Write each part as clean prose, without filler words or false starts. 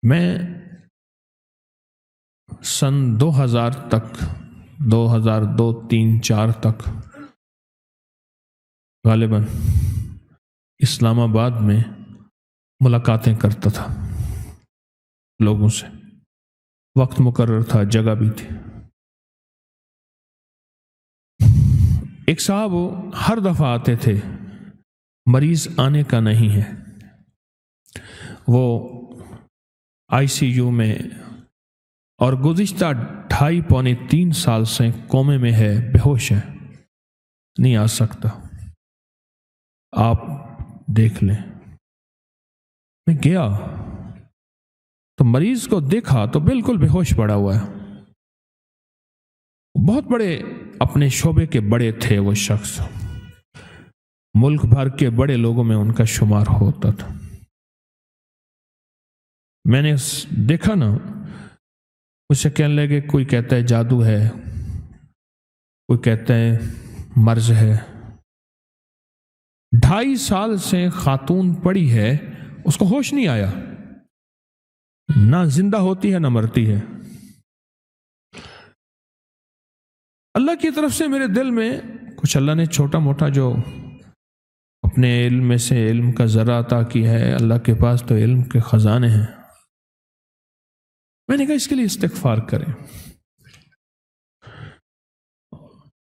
میں سن 2000 تک 2002 3 4 تک غالباً اسلام آباد میں ملاقاتیں کرتا تھا لوگوں سے. وقت مقرر تھا، جگہ بھی تھی. ایک صاحب ہر دفعہ آتے تھے، مریض آنے کا نہیں ہے، وہ ICU میں اور گزشتہ 2.5 پونے 3 سال سے کومے میں ہے، بے ہوش ہے، نہیں آ سکتا، آپ دیکھ لیں. میں گیا تو مریض کو دیکھا تو بالکل بے ہوش پڑا ہوا ہے. بہت بڑے اپنے شعبے کے بڑے تھے وہ شخص، ملک بھر کے بڑے لوگوں میں ان کا شمار ہوتا تھا. میں نے دیکھا نا، اسے کہنے لگے، کوئی کہتا ہے جادو ہے، کوئی کہتا ہے مرض ہے. 2.5 سال سے خاتون پڑی ہے، اس کو ہوش نہیں آیا، نہ زندہ ہوتی ہے نہ مرتی ہے. اللہ کی طرف سے میرے دل میں کچھ اللہ نے چھوٹا موٹا جو اپنے علم میں سے علم کا ذرہ عطا کیا ہے، اللہ کے پاس تو علم کے خزانے ہیں. میں نے کہا اس کے لیے استغفار کریں،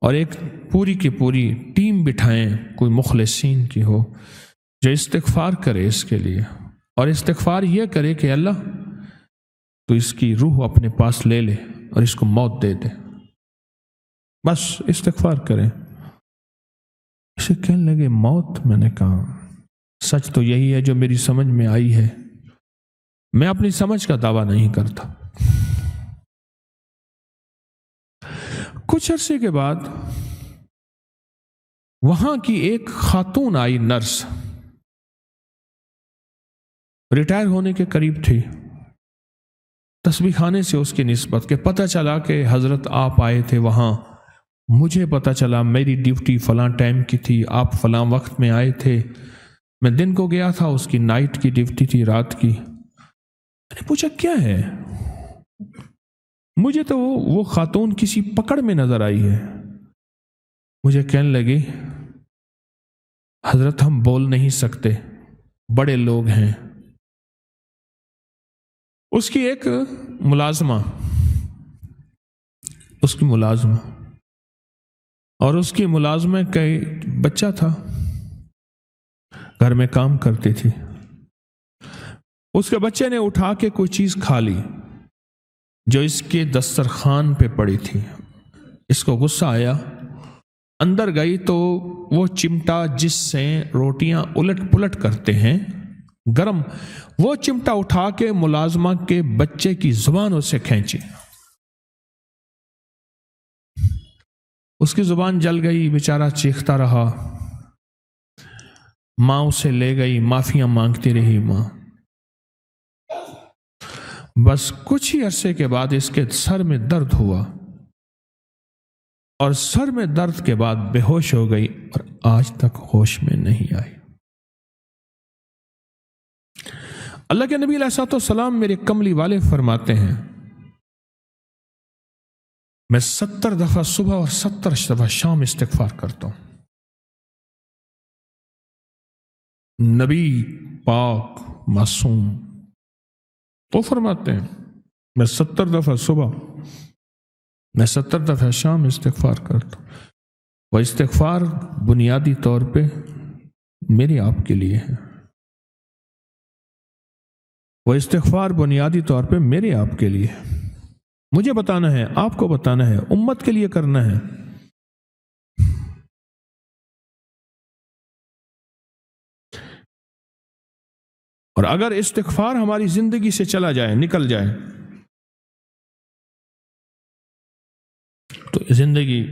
اور ایک پوری کی پوری ٹیم بٹھائیں، کوئی مخلصین کی ہو جو استغفار کرے اس کے لیے، اور استغفار یہ کرے کہ اللہ تو اس کی روح اپنے پاس لے لے اور اس کو موت دے دے. بس استغفار کریں. اسے کہنے لگے موت؟ میں نے کہا سچ تو یہی ہے جو میری سمجھ میں آئی ہے، میں اپنی سمجھ کا دعویٰ نہیں کرتا. کچھ عرصے کے بعد وہاں کی ایک خاتون آئی، نرس، ریٹائر ہونے کے قریب تھی. تسبیح خانے سے اس کی نسبت کہ پتہ چلا کہ حضرت آپ آئے تھے وہاں، مجھے پتہ چلا میری ڈیوٹی فلاں ٹائم کی تھی، آپ فلاں وقت میں آئے تھے، میں دن کو گیا تھا، اس کی نائٹ کی ڈیوٹی تھی، رات کی. میں نے پوچھا کیا ہے؟ مجھے تو وہ خاتون کسی پکڑ میں نظر آئی ہے. مجھے کہنے لگی حضرت ہم بول نہیں سکتے، بڑے لوگ ہیں. اس کی ایک ملازمہ اور اس کی ملازمہ کا بچہ تھا، گھر میں کام کرتی تھی. اس کے بچے نے اٹھا کے کوئی چیز کھا لی جو اس کے دسترخوان پہ پڑی تھی. اس کو غصہ آیا، اندر گئی تو وہ چمٹا جس سے روٹیاں الٹ پلٹ کرتے ہیں گرم، وہ چمٹا اٹھا کے ملازمہ کے بچے کی زبان اسے کھینچی. اس کی زبان جل گئی، بیچارہ چیختا رہا. ماں اسے لے گئی، معافیاں مانگتی رہی ماں. بس کچھ ہی عرصے کے بعد اس کے سر میں درد ہوا، اور سر میں درد کے بعد بے ہوش ہو گئی اور آج تک ہوش میں نہیں آئی. اللہ کے نبی علیہ السلام میرے کملی والے فرماتے ہیں، میں 70 دفعہ صبح اور 70 دفعہ شام استغفار کرتا ہوں. نبی پاک معصوم وہ فرماتے ہیں میں 70 دفعہ صبح، میں 70 دفعہ شام استغفار کرتا ہوں. وہ استغفار بنیادی طور پہ میرے آپ کے لیے ہے، وہ استغفار بنیادی طور پہ میرے آپ کے لیے ہے. مجھے بتانا ہے، آپ کو بتانا ہے، امت کے لیے کرنا ہے. اور اگر استغفار ہماری زندگی سے چلا جائے، نکل جائے، تو زندگی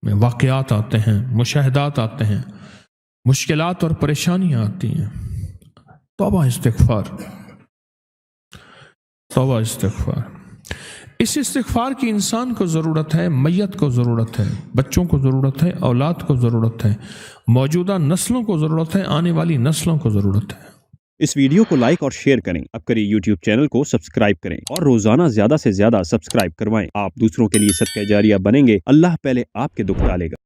میں واقعات آتے ہیں، مشاہدات آتے ہیں، مشکلات اور پریشانیاں آتی ہیں. توبہ استغفار، توبہ استغفار. اس استغفار کی انسان کو ضرورت ہے، میت کو ضرورت ہے، بچوں کو ضرورت ہے، اولاد کو ضرورت ہے، موجودہ نسلوں کو ضرورت ہے، آنے والی نسلوں کو ضرورت ہے. اس ویڈیو کو لائک اور شیئر کریں۔ اب کریں YouTube چینل کو سبسکرائب کریں اور روزانہ زیادہ سے زیادہ سبسکرائب کروائیں۔ آپ دوسروں کے لیے صدقہ جاریہ بنیں گے، اللہ پہلے آپ کے دکھ ٹالے گا۔